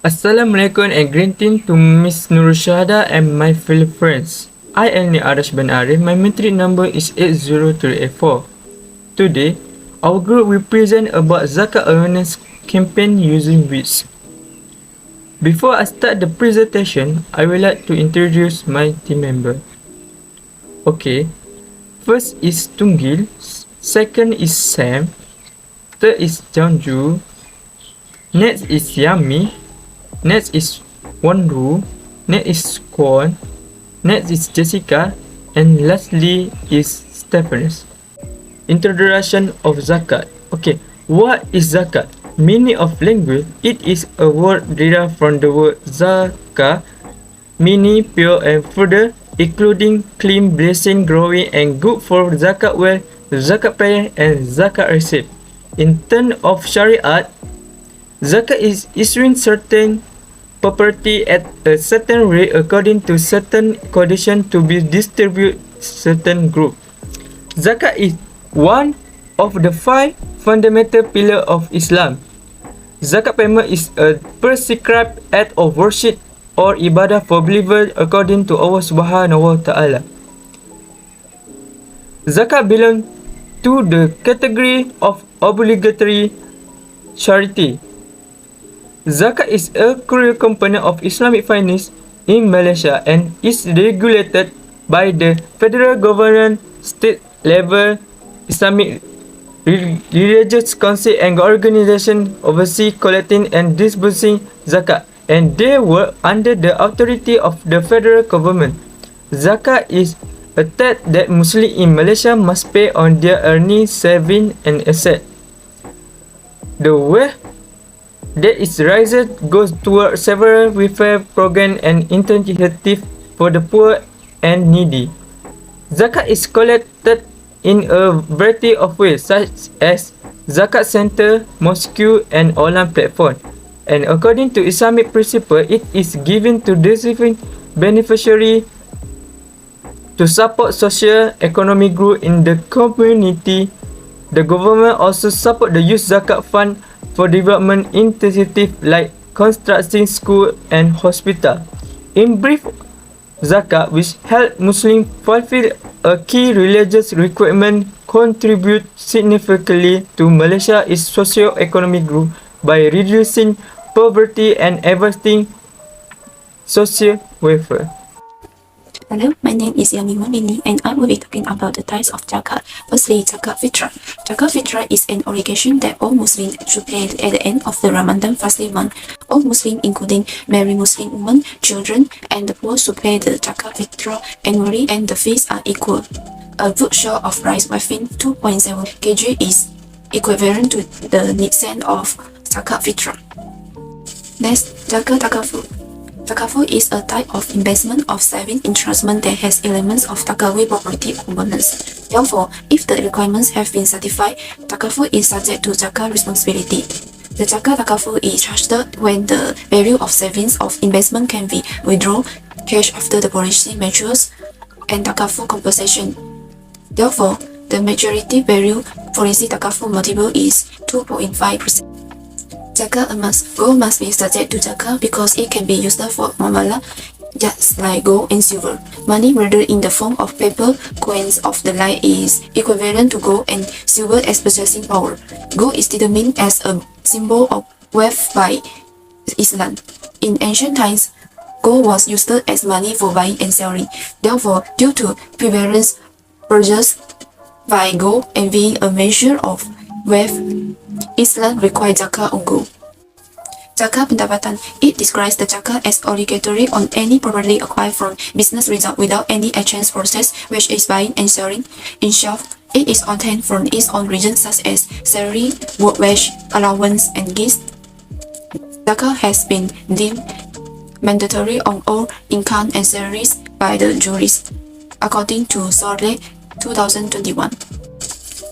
Assalamualaikum and greeting to Miss Nurshada and my fellow friends. I am Arash bin Arif. My metric number is 80384. Today, our group will present about Zakat awareness campaign using WITS. Before I start the presentation, I would like to introduce my team member. Okay, first is Tungil, second is Sam, third is Jang, next is Yamni, next is Wong, next is Kwon, next is Jessica, and lastly is Stefanus. Introduction of Zakat. Okay, what is Zakat? Meaning of language, it is a word derived from the word Zakat, meaning pure and further, including clean, blessing, growing, and good for Zakat well, Zakat prayer, and Zakat receipt. In terms of Shariat, Zakat is issuing certain property at a certain rate according to certain conditions to be distributed certain group. Zakat is one of the 5 fundamental pillars of Islam. Zakat payment is a prescribed act of worship or ibadah for believers according to Allah Subhanahu wa Ta'ala. Zakat belongs to the category of obligatory charity. Zakat is a crucial component of Islamic finance in Malaysia and is regulated by the federal government, state level, Islamic religious council and organization oversee collecting and disbursing zakat, and they work under the authority of the federal government. Zakat is a tax that Muslims in Malaysia must pay on their earnings, savings, and assets. The wealth that is raised goes toward several welfare programs and initiatives for the poor and needy. Zakat is collected in a variety of ways, such as Zakat Center, Mosque, and online platform. And according to Islamic principle, it is given to deserving beneficiary to support social economic growth in the community. The government also support the youth Zakat fund for development initiatives like constructing school and hospital. In brief, Zakat, which help Muslims fulfill a key religious requirement, contribute significantly to Malaysia's socio-economic growth by reducing poverty and advancing social welfare. Hello, my name is Yamni and I will be talking about the types of Zakat. Firstly, Zakat Fitrah. Zakat Fitrah is an obligation that all Muslims should pay at the end of the Ramadan fasting month. All Muslims, including married Muslim women, children, and the poor, should pay the Zakat Fitrah annually, and the fees are equal. A food share of rice weighing 2.7 kg is equivalent to the need cent of Zakat Fitrah. Next, Zakat Takaful. Takaful is a type of investment of saving instrument that has elements of Takawi property components. Therefore, if the requirements have been satisfied, Takaful is subject to Zakat responsibility. The Zakat Takaful is charged when the value of savings of investment can be withdrawn cash after the policy matures and Takaful compensation. Therefore, the majority value policy Takaful multiple is 2.5%. Zakat gold must be subject to Zakat because it can be used for muamalah just like gold and silver. Money, whether in the form of paper, coins of the like, is equivalent to gold and silver as purchasing power. Gold is determined as a symbol of wealth by Islam. In ancient times, gold was used as money for buying and selling. Therefore, due to prevalence purchased by gold and being a measure of wealth, Islam requires zakat on gold. Zakat pendapatan. It describes the zakat as obligatory on any property acquired from business result without any exchange process, which is buying and selling. In short, it is obtained from its own region such as salary, work wage, allowance, and gifts. Zakat has been deemed mandatory on all income and salaries by the jurists, according to Survey 2021.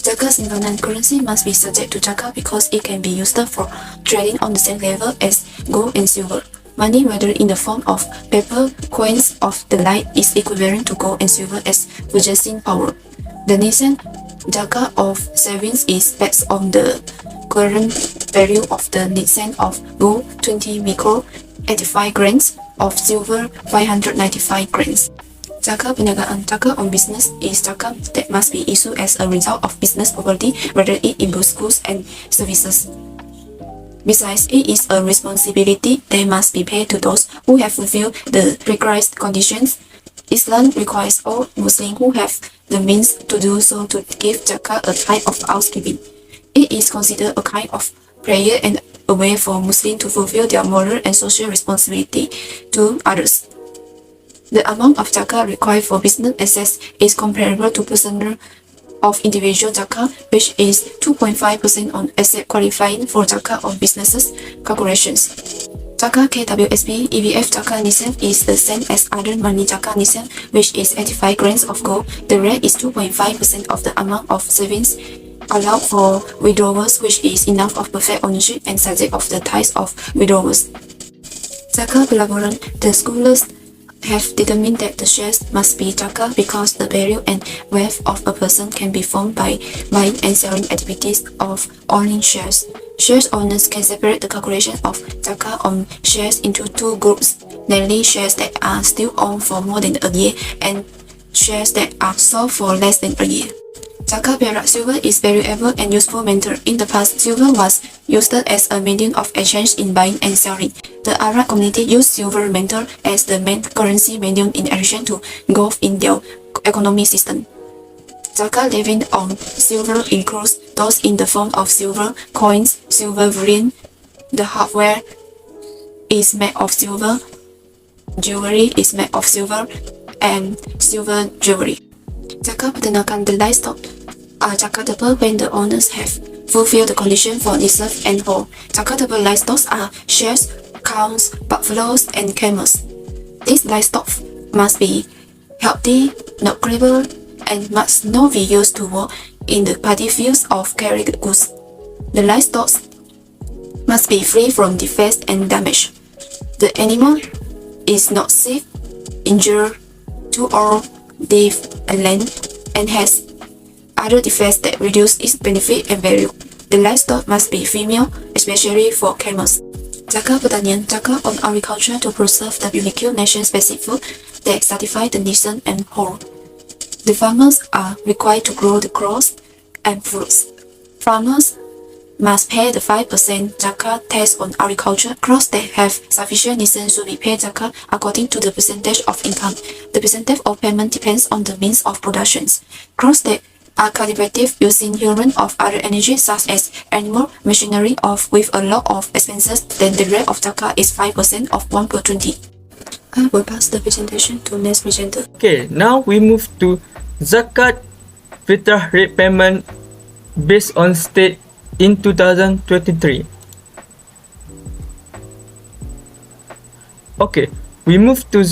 Zakat's internal currency must be subject to Zakat because it can be used for trading on the same level as gold and silver. Money, whether in the form of paper, coins of the like, is equivalent to gold and silver as purchasing power. The nascent Zakat of savings is based on the current value of the net sale of gold 20 micro 85 grams of silver 595 grams. Zakat perniagaan. Zakat on business is zakat that must be issued as a result of business property, whether it involves goods and services. Besides, it is a responsibility that must be paid to those who have fulfilled the prescribed conditions. Islam requires all Muslims who have the means to do so to give zakat a type of almsgiving. It is considered a kind of prayer and a way for Muslims to fulfill their moral and social responsibility to others. The amount of zakat required for business assets is comparable to percentage of individual zakat, which is 2.5% on asset qualifying for zakat on businesses calculations. Zakat KWSP EVF zakat nisab is the same as other money zakat nisab, which is 85 grams of gold. The rate is 2.5% of the amount of savings allowed for withdrawals, which is enough of perfect ownership and subject of the types of withdrawals. Zakat pelaburan. The scholars have determined that the shares must be zakat because the value and wealth of a person can be formed by buying and selling activities of owning shares. Shares owners can separate the calculation of zakat on shares into two groups, namely shares that are still owned for more than a year and shares that are sold for less than a year. Zakat perak. Silver is valuable and useful metal. In the past, silver was used as a medium of exchange in buying and selling. The Arab community used silver metal as the main currency medium in addition to gold in their economic system. Zakat levied on silver includes those in the form of silver coins, silver bullion. The hardware is made of silver, jewelry is made of silver, and silver jewelry. Zakat peternakan. The livestock are zakatable when the owners have fulfilled the condition for nisab and whole. Zakatable livestock are sheep, cows, buffaloes, and camels. These livestock must be healthy, not crippled, and must not be used to work in the paddy fields of carried goods. The livestock must be free from defects and damage. The animal is not sick, injured, too old, deaf, and lame, and has other defects that reduce its benefit and value. The livestock must be female, especially for camels. Zakat pertanian. Zakat on agriculture to preserve the unique nation-specific food that satisfy the nation and whole. The farmers are required to grow the crops and fruits. Farmers must pay the 5% zakat tax on agriculture. Crops that have sufficient nation should be paid zakat according to the percentage of income. The percentage of payment depends on the means of production. Crops that are cultivated using human or other energy such as animal, machinery, or with a lot of expenses, then the rate of zakat is 5% of 1/20. I will pass the presentation to next presenter. Okay, now we move to Zakat Fitrah rate payment based on state in 2023. Okay, we move to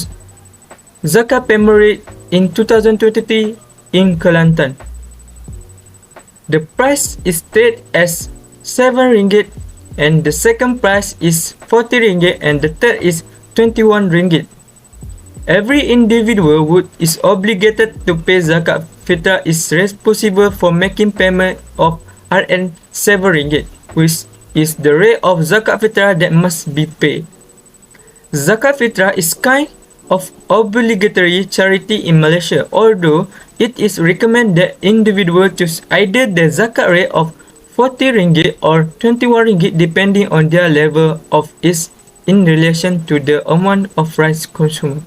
Zakat payment rate in 2023 in Kelantan. The price is stated as 7 ringgit and the second price is 40 ringgit and the third is 21 ringgit. Every individual is obligated to pay zakat fitrah is responsible for making payment of Rn 7 ringgit, which is the rate of zakat fitrah that must be paid. Zakat fitrah is kind of obligatory charity in Malaysia, although it is recommended that individuals choose either the zakat rate of 40 ringgit or 21 ringgit depending on their level of ease in relation to the amount of rice consumed.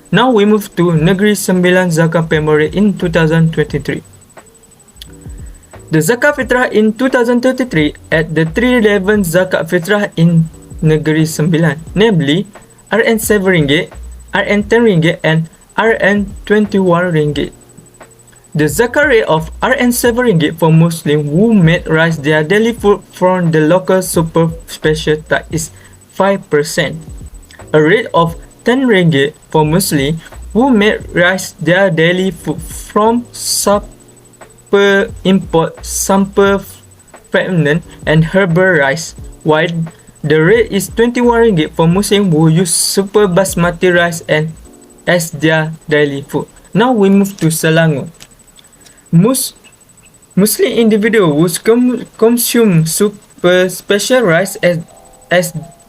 Now we move to Negeri Sembilan zakat payment rate in 2023. The zakat fitrah in 2023 at the 311 zakat fitrah in Negeri Sembilan, namely Rn 7 ringgit, Rn 10 ringgit and Rn 21 ringgit. The zakat rate of Rn 7 ringgit for Muslims who made rice their daily food from the local super special type is 5%. A rate of 10 ringgit for Muslims who made rice their daily food from super import, super fragment and herbal rice, while the rate is 21 ringgit for Muslims who use super basmati rice and as their daily food. Now we move to Selangor. Muslim individuals consume per special rice as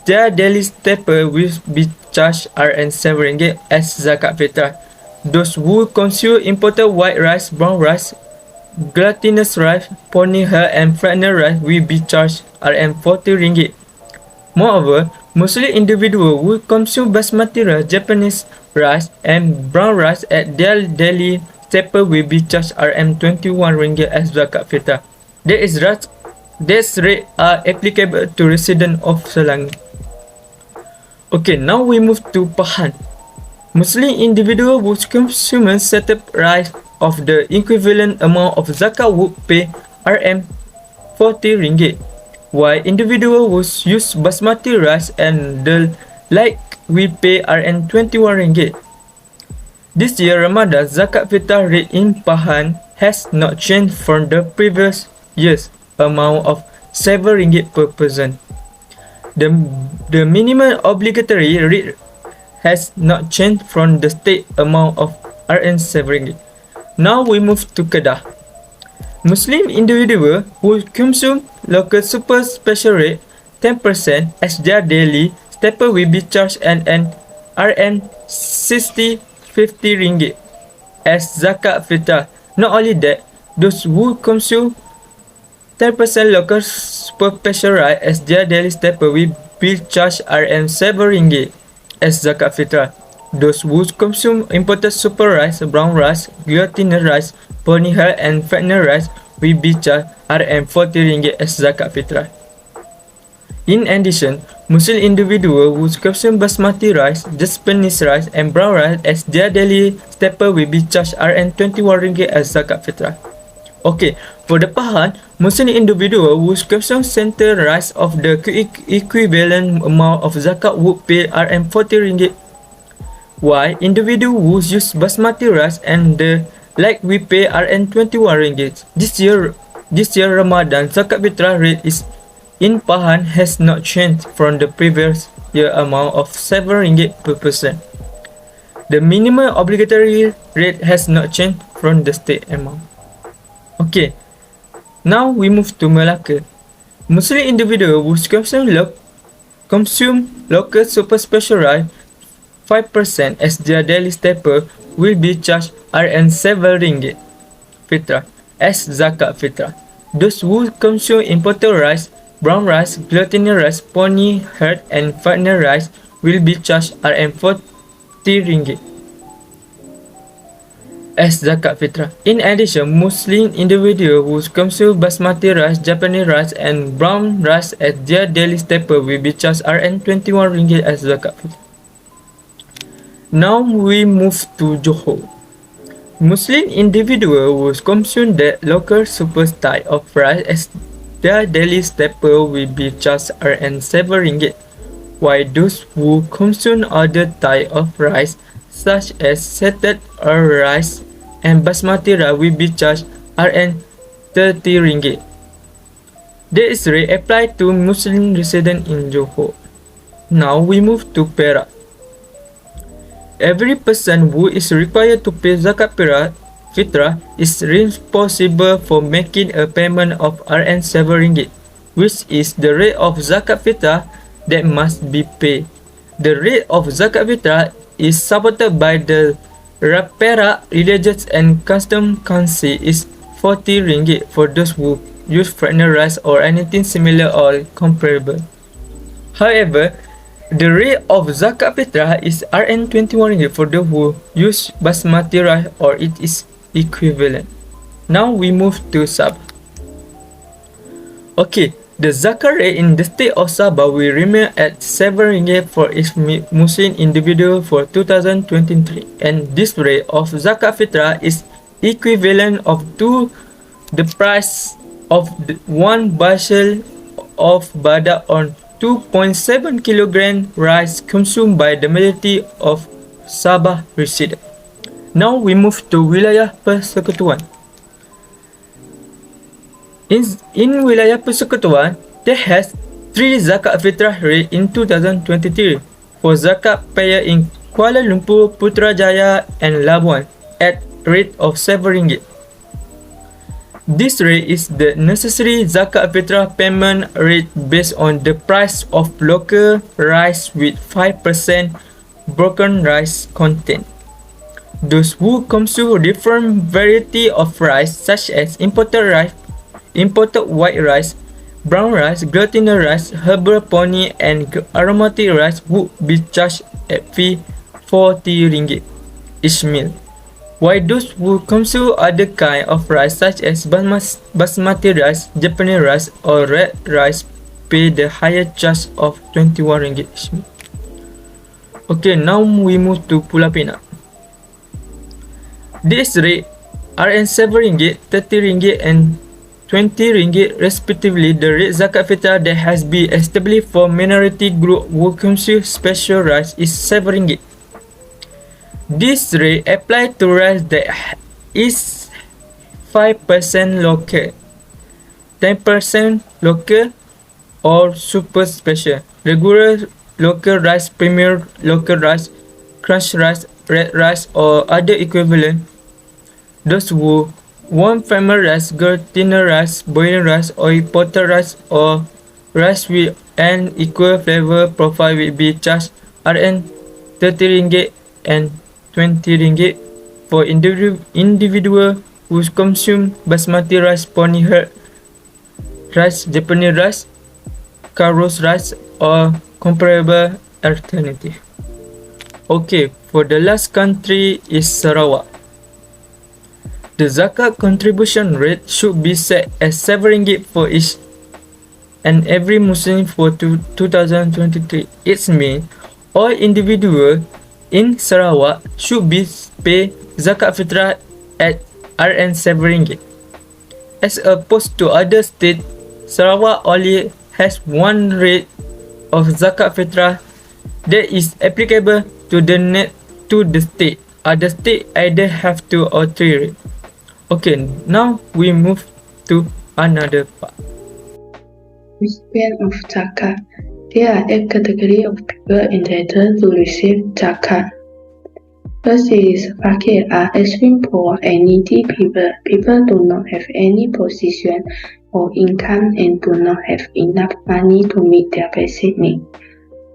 their daily staple will be charged Rm7 as zakat fitrah. Those who consume imported white rice, brown rice, glutinous rice, pony hair and fattening rice will be charged Rm40. Moreover, Muslim individuals who consume basmati rice, Japanese rice and brown rice at their daily staple will be charged Rm21 as zakat fitrah. These rates are applicable to residents of Selangor. Okay, now we move to Pahang. Muslim individual who consume certain rice of the equivalent amount of zakat would pay Rm40, while individual who use basmati rice and the like will pay Rm21. This year Ramadan zakat fitrah rate in Pahang has not changed from the previous year's amount of RM7 per person. The minimum obligatory rate has not changed from the state amount of Rm7. Now we move to Kedah. Muslim individuals who consume local super special rate 10% as their daily staple will be charged an Rm50 as zakat fitrah. Not only that, those who consume 10% local super special rice as their daily staple will be charged Rm7 as zakat fitrah. Those who consume imported super rice, brown rice, glutinous rice, pony hair and fattening rice will be charged Rm40 as zakat fitrah. In addition, Muslim individuals who consume basmati rice, Japanese rice and brown rice as their daily staple will be charged Rm21 as zakat fitrah. Okay, for the Pahang, Muslim individual who consume center rice of the equivalent amount of zakat would pay Rm40, while individual who use basmati rice and the like will pay Rm21. This year Ramadan zakat fitrah rate is in Pahang has not changed from the previous year amount of RM7 per person. The minimum obligatory rate has not changed from the state amount. Okay, now we move to Melaka. Muslim individuals who consume local super special rice 5% as their daily staple will be charged Rm7 fitrah as zakat fitrah. Those who consume imported rice, brown rice, glutinous rice, pony hair and fattening rice will be charged Rm40 as zakat fitrah. In addition, Muslim individuals who consume basmati rice, Japanese rice and brown rice as their daily staple will be charged Rm21 as zakat fitrah. Now we move to Johor. Muslim individuals who consume the local super type of rice as their daily staple will be charged Rm7, while those who consume other type of rice such as settled rice and basmati rice will be charged Rm30. This rate applied to Muslim residents in Johor. Now we move to Perak. Every person who is required to pay zakat fitrah is responsible for making a payment of Rm7, which is the rate of zakat fitrah that must be paid. The rate of zakat fitrah is supported by the Perak Religious and Custom Council is RM40 for those who use fattening rice or anything similar or comparable. However, the rate of zakat fitrah is Rm21 for those who use basmati rice or it is equivalent. Now we move to Sabah. Okay, the zakat rate in the state of Sabah will remain at RM7 for each Muslim individual for 2023, and this rate of zakat fitrah is equivalent to the price of one bushel of badak on 2.7 kg rice consumed by the majority of Sabah residents. Now we move to wilayah persekutuan. In wilayah persekutuan, there has 3 zakat fitrah rate in 2023 for zakat payer in Kuala Lumpur, Putrajaya and Labuan at rate of RM7. This rate is the necessary zakat fitrah payment rate based on the price of local rice with 5% broken rice content. Those who consume different variety of rice such as imported rice, imported white rice, brown rice, glutinous rice, herbal pony and aromatic rice would be charged at fee RM40 each meal. While those who consume other kind of rice such as basmati rice, Japanese rice or red rice pay the higher charge of RM21 each meal. Okay, now we move to Pulau Pinang. This rate RM7, RM30 and RM20 respectively. The rate zakat fitrah that has been established for minority group who consume special rice is RM7. This rate applies to rice that is 5% local, 10% local or super special, regular local rice, premier local rice, crushed rice, red rice or other equivalent. Those who want family rice, glutinous rice, boiling rice or imported rice or rice with an equal flavor profile will be charged RM30 and RM20 for individual who consume basmati rice, pony rice, Japanese rice, Karos rice or comparable alternative. Okay, for the last country is Sarawak. The zakat contribution rate should be set as RM7 for each and every Muslim for 2023. It means all individuals in Sarawak should be pay zakat fitrah at RM7. As opposed to other states, Sarawak only has one rate of zakat fitrah that is applicable to the state. Other states either have 2 or 3 rates. Okay, now we move to another part. Recipient of Zakat. There are 8 categories of people entitled to receive Zakat. First is Fakir are extreme poor and needy people. People do not have any position or income and do not have enough money to meet their basic needs.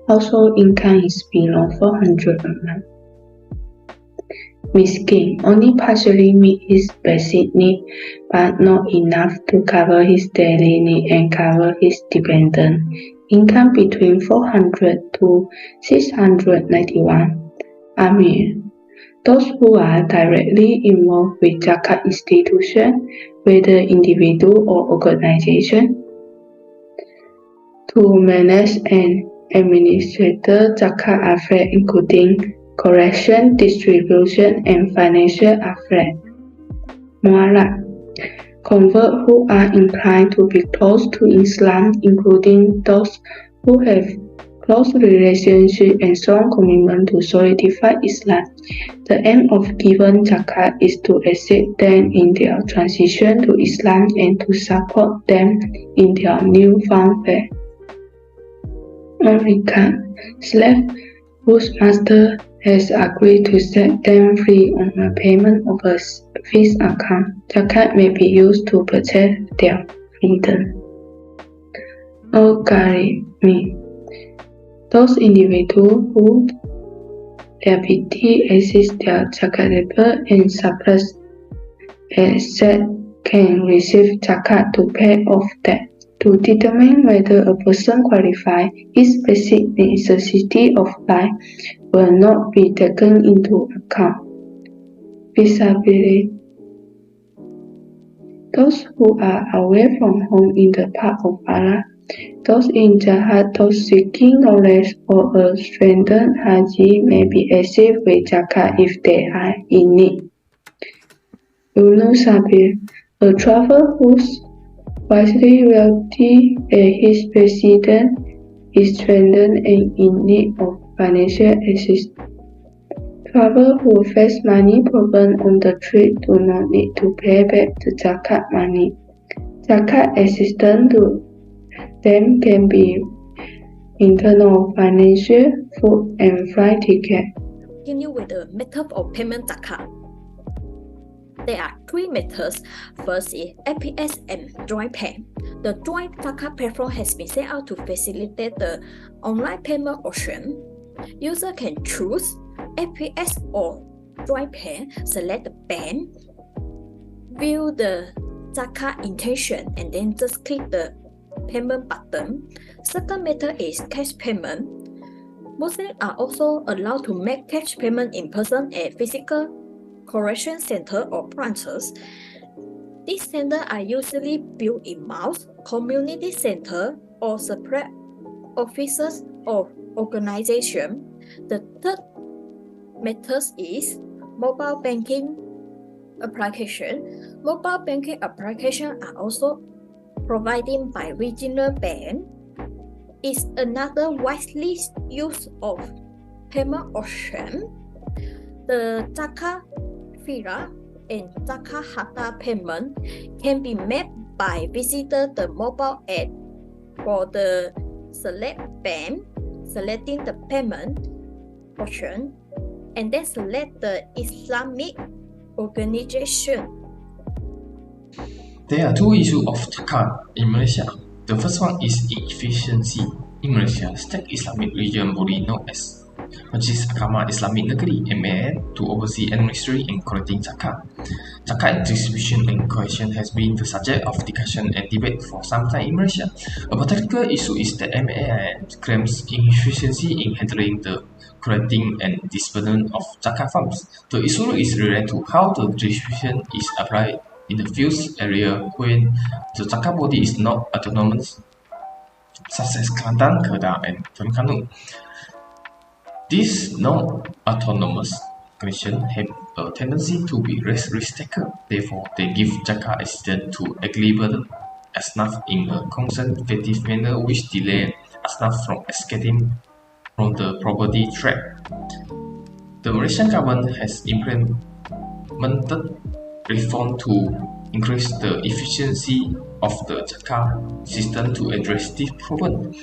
Household income is below 400 a month. Miskin only partially meet his basic need but not enough to cover his daily need and cover his dependent. Income between 400 to 691. Amir. Those who are directly involved with Zakat institution, whether individual or organization, to manage and administer Zakat affairs including collection, distribution, and financial affairs. Mu'alaf. Converts who are inclined to be close to Islam, including those who have close relationship and strong commitment to solidify Islam. The aim of giving zakat is to assist them in their transition to Islam and to support them in their newfound faith. Recap. Slave whose master has agreed to set them free on a payment of a fixed account. Zakat may be used to purchase their freedom. Al-Gharimi. Those individuals whose liability exceeds their zakatable and surplus asset can receive zakat to pay off debt. To determine whether a person qualifies, his basic necessity of life will not be taken into account. Visibility. Those who are away from home in the path of Allah, those in jihad, those seeking knowledge or a strengthened haji may be received with zakat if they are in need. Sabir, a traveler whose wisely wealthy and his president is strengthened and in need of financial assistance. Travelers who face money problems on the trip do not need to pay back the zakat money. Zakat assistance to them can be internal financial, food, and flight ticket. Continue with the method of payment zakat. There are three methods. First is APS and joint pay. The joint Zakat platform has been set out to facilitate the online payment option. User can choose APS or joint pay, select the bank, view the Zakat intention, and then just click the payment button. Second method is cash payment. Muslims are also allowed to make cash payment in person at physical collection center or branches. These centers are usually built in malls, community center, or separate offices of organization. The third method is mobile banking application. Mobile banking applications are also provided by regional banks. Is another widely used of payment option. The Zakat Fitra and Zakat Hatta payment can be made by visiting the mobile app for the select bank, selecting the payment option, and then select the Islamic organization. There are two issues of Zakat in Malaysia. The first one is inefficiency. In Malaysia, state Islamic religion body known as Majlis Agama Islamic Negeri (MAN) to oversee administering and collecting zakat. Zakat distribution and collection has been the subject of discussion and debate for some time in Malaysia. A particular issue is that MAN claims inefficiency in handling the collecting and disbursement of zakat funds. The issue is related to how the distribution is applied in the few areas when the zakat body is not autonomous, such as Kelantan, Kedah, and Terengganu. These non-autonomous commissions have a tendency to be risk-taker. Therefore, they give zakat assistance to eligible asnaf in a conservative manner, which delay asnaf from escaping from the poverty trap. The Malaysian government has implemented reform to increase the efficiency of the zakat system to address this problem.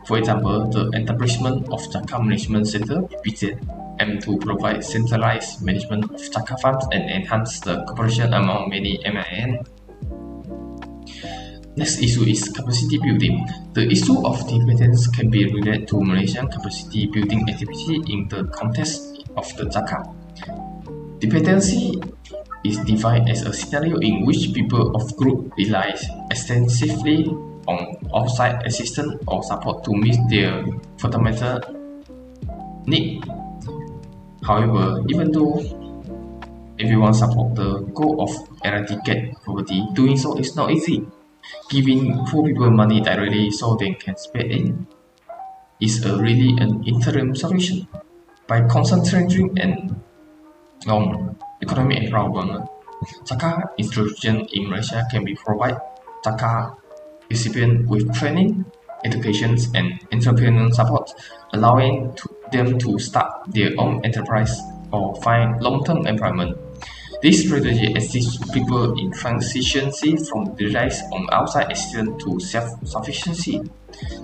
For example, the establishment of Zakat Management Center (PZ) aims to provide centralized management of zakat funds and enhance the cooperation among many MIN. Next issue is capacity building. The issue of dependence can be related to Malaysian capacity building activity in the context of the zakat. Dependency is defined as a scenario in which people of group rely extensively on outside assistance or support to meet their fundamental need. However, even though everyone supports the goal of eradicate poverty, doing so is not easy. Giving poor people money directly so they can spend it is really an interim solution. By concentrating on economic empowerment, zakat institutions in Malaysia can be provide zakat recipients with training, education, and entrepreneurial support, allowing them to start their own enterprise or find long-term employment. This strategy assists people in transitioning from the reliance on outside assistance to self-sufficiency.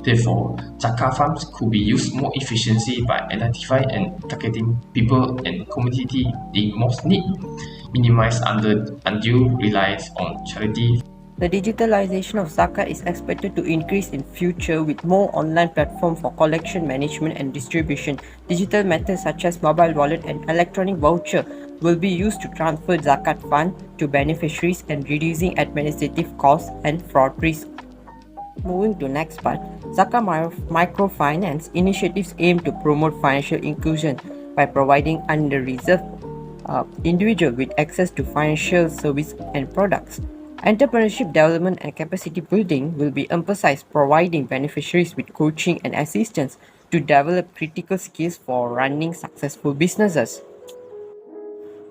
Therefore, zakat funds could be used more efficiently by identifying and targeting people and communities in most need, minimize undue reliance on charity. The digitalization of zakat is expected to increase in future with more online platforms for collection, management and distribution. Digital methods such as mobile wallet and electronic voucher will be used to transfer zakat fund to beneficiaries and reducing administrative costs and fraud risk. Moving to next part, Zakat microfinance initiatives aim to promote financial inclusion by providing under-reserved individuals with access to financial service and products. Entrepreneurship development and capacity building will be emphasized, providing beneficiaries with coaching and assistance to develop critical skills for running successful businesses.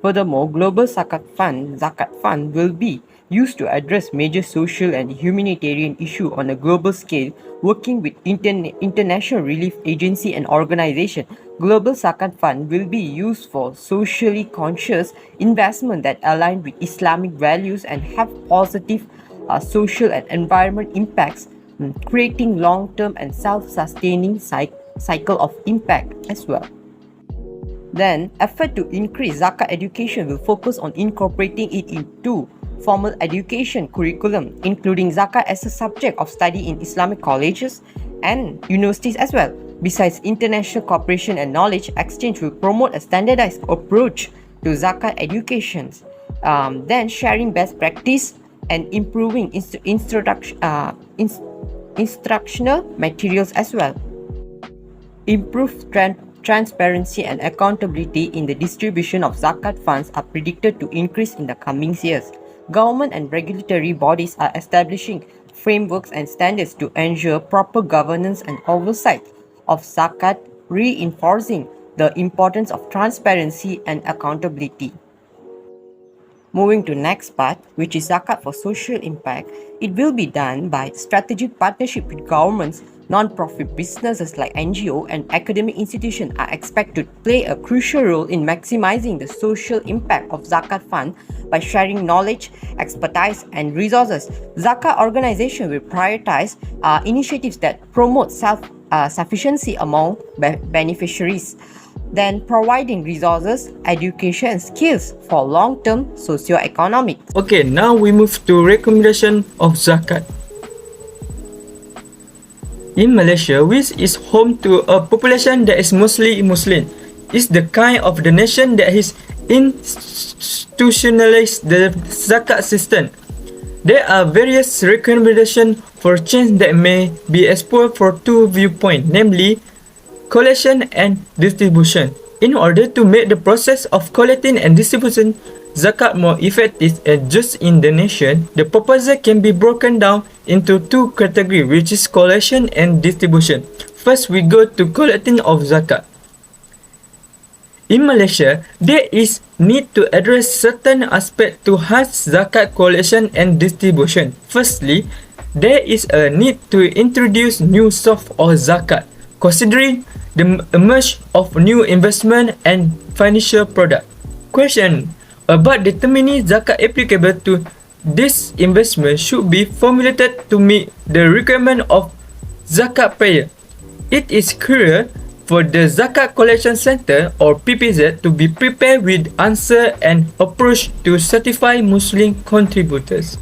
Furthermore, Global Zakat Fund will be used to address major social and humanitarian issues on a global scale, working with international relief agency and organization. Global Zakat Fund will be used for socially conscious investment that align with Islamic values and have positive social and environment impacts, creating long-term and self-sustaining cycle of impact as well. Then, effort to increase Zakat education will focus on incorporating it into formal education curriculum, including Zakat as a subject of study in Islamic colleges and universities as well. Besides, international cooperation and knowledge exchange will promote a standardized approach to Zakat education. Then, sharing best practice and improving instructional materials as well. Improved transparency and accountability in the distribution of Zakat funds are predicted to increase in the coming years. Government and regulatory bodies are establishing frameworks and standards to ensure proper governance and oversight of Zakat, reinforcing the importance of transparency and accountability. Moving to next part, which is Zakat for social impact, it will be done by strategic partnership with governments, non-profit businesses like NGO and academic institutions are expected to play a crucial role in maximizing the social impact of Zakat fund by sharing knowledge, expertise and resources. Zakat organization will prioritize initiatives that promote self-sufficiency among beneficiaries, then providing resources, education and skills for long-term socio-economic. Okay, now we move to recommendation of Zakat. In Malaysia, which is home to a population that is mostly Muslim, is the kind of the nation that has institutionalized the Zakat system. There are various recommendations for change that may be explored for two viewpoints, namely collection and distribution. In order to make the process of collecting and distribution Zakat more effective and just in the nation, the proposal can be broken down into two categories, which is collection and distribution. First, we go to collecting of Zakat. In Malaysia, there is need to address certain aspects to enhance Zakat collection and distribution. Firstly, there is a need to introduce new source of Zakat, considering the emergence of new investment and financial product. Question about determining Zakat applicable to this investment should be formulated to meet the requirement of Zakat payer. It is clear for the Zakat Collection Center or PPZ to be prepared with answer and approach to certify Muslim contributors.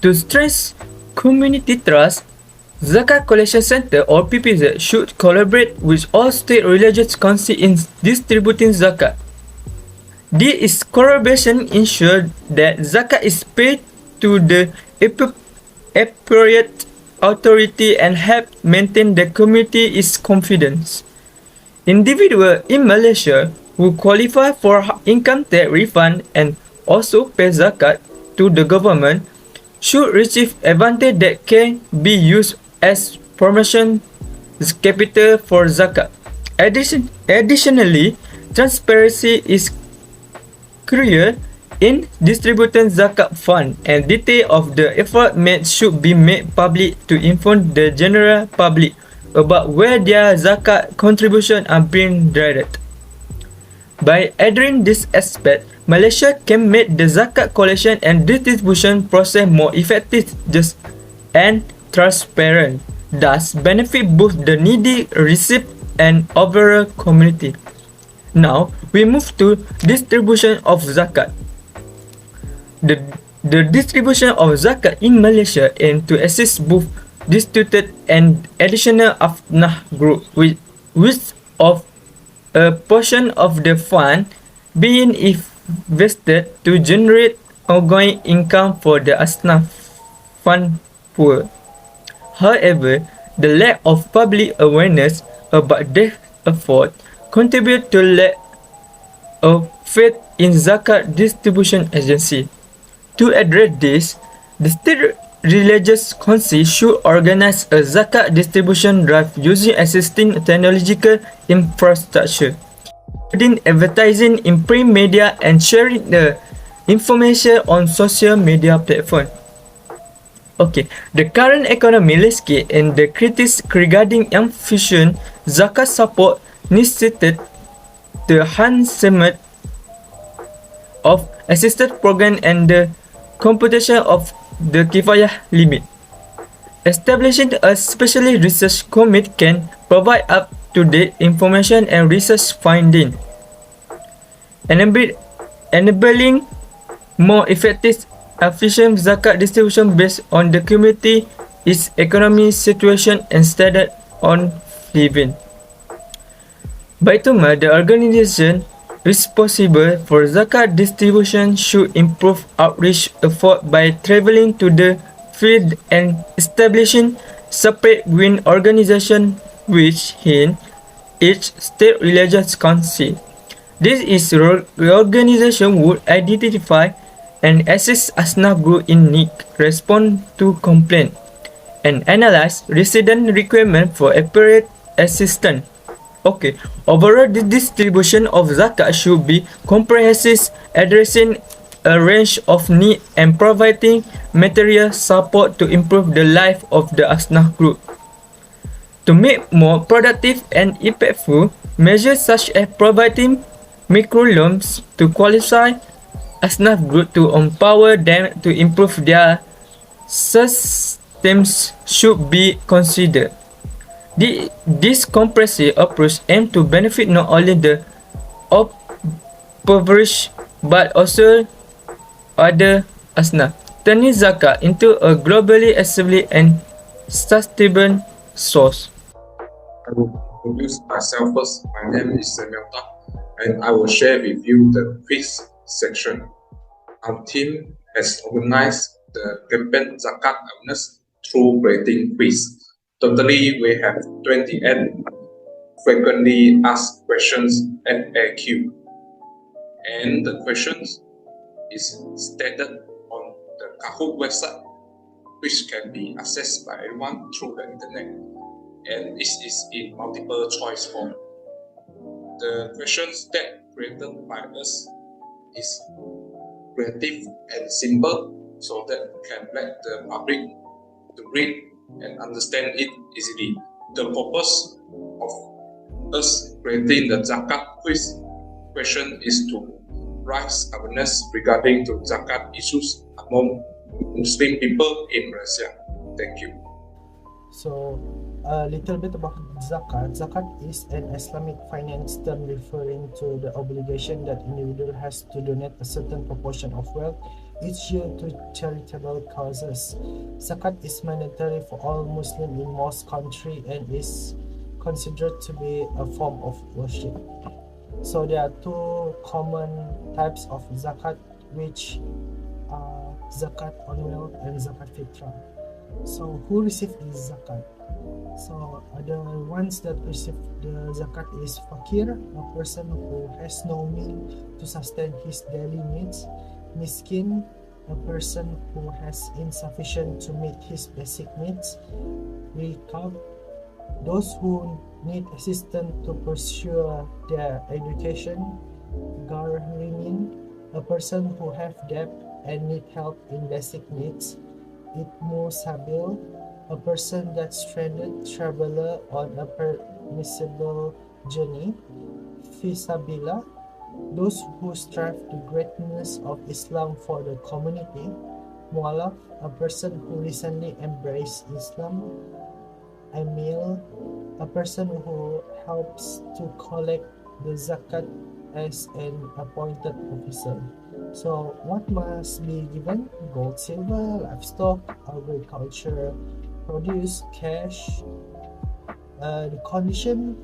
To stress community trust, Zakat Collection Center or PPZ should collaborate with all state religious councils in distributing Zakat. This collaboration ensures that Zakat is paid to the appropriate authority and help maintain the community's confidence. Individuals in Malaysia who qualify for income tax refund and also pay Zakat to the government should receive advantage that can be used as promotion capital for Zakat. Additionally, transparency is clear in distributing Zakat fund, and detail of the effort made should be made public to inform the general public about where their Zakat contribution are being directed. By addressing this aspect, Malaysia can make the Zakat collection and distribution process more effective, just and transparent, thus benefit both the needy recipient and overall community. Now, we move to distribution of Zakat. The distribution of Zakat in Malaysia aims to assist both destitute and additional afnah group with of a portion of the fund being invested to generate ongoing income for the asnaf fund poor. However, the lack of public awareness about this effort contribute to lack of faith in Zakat distribution agency. To address this, the state religious council should organize a Zakat distribution drive using existing technological infrastructure, including advertising in print media and sharing the information on social media platforms. Okay, the current economic landscape and the critics regarding efficient Zakat support necessitated the enhancement of assisted program and the computation of the kifayah limit. Establishing a specialist research committee can provide up-to-date information and research finding enabling more effective, efficient zakat distribution based on the community, its economic situation, and standard on living. Baitul Mal, the organization responsible for zakat distribution, should improve outreach effort by traveling to the field and establishing separate green organization which in each state religious council. This is reorganization would identify and assess Asnaf group in need, respond to complaint, and analyze resident requirement for appropriate assistance. Okay, overall the distribution of zakat should be comprehensive, addressing a range of needs and providing material support to improve the life of the Asnaf group. To make more productive and impactful, measures such as providing microloans to qualify Asnaf group to empower them to improve their systems should be considered. This comprehensive approach aims to benefit not only the impoverished but also other Asnaf, turning zakat into a globally accessible and sustainable source. I will introduce myself first. My name is Samyata, and I will share with you the quiz section. Our team has organized the campaign Zakat Awareness through grading quiz. Totally, we have 28 frequently asked questions FAQ, and the questions is stated on the Kahoot website, which can be accessed by everyone through the internet, and this is in multiple choice form. The questions that created by us is creative and simple, so that can let the public to read and understand it easily. The purpose of us creating the Zakat quiz question is to raise awareness regarding to Zakat issues among Muslim people in Malaysia. Thank you. So, a little bit about Zakat. Zakat is an Islamic finance term referring to the obligation that individual has to donate a certain proportion of wealth each year to charitable causes. Zakat is mandatory for all Muslims in most countries and is considered to be a form of worship. So there are two common types of zakat, which are zakat on wealth and zakat fitrah. So who receives this zakat? So the ones that receive the zakat is fakir, a person who has no means to sustain his daily needs. Miskin, a person who has insufficient to meet his basic needs. Rikab, those who need assistance to pursue their education. Garharimin, a person who have debt and need help in basic needs. Itmu Sabil, a person that's stranded traveler on a permissible journey. Fisabila, those who strive to greatness of Islam for the community. Mualaf, a person who recently embraced Islam. Amil, a person who helps to collect the zakat as an appointed officer. So what must be given? Gold, silver, livestock, agriculture, produce, cash. The condition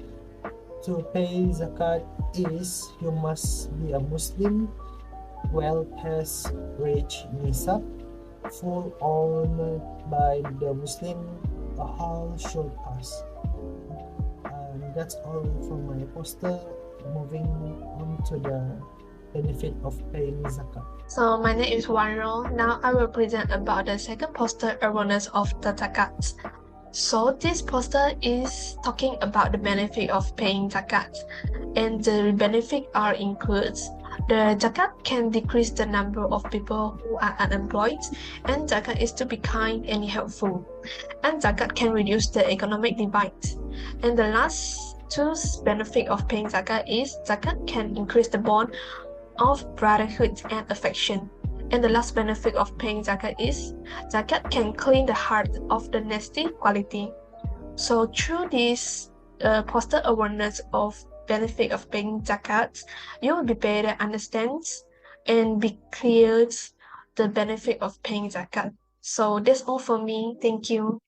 to pay zakat is you must be a Muslim, well past reach nisab, full owned by the Muslim, a hall should pass. That's all from my poster. Moving on to the benefit of paying zakat. So my name is Wanro. Now I will present about the second poster, awareness of the zakat. So this poster is talking about the benefit of paying zakat, and the benefit are includes the zakat can decrease the number of people who are unemployed, and zakat is to be kind and helpful, and zakat can reduce the economic divide. And the last two benefit of paying zakat is zakat can increase the bond of brotherhood and affection. And the last benefit of paying zakat is zakat can clean the heart of the nasty quality. So through this poster awareness of benefit of paying zakat, you will be better understand and be clear the benefit of paying zakat. So that's all for me. Thank you.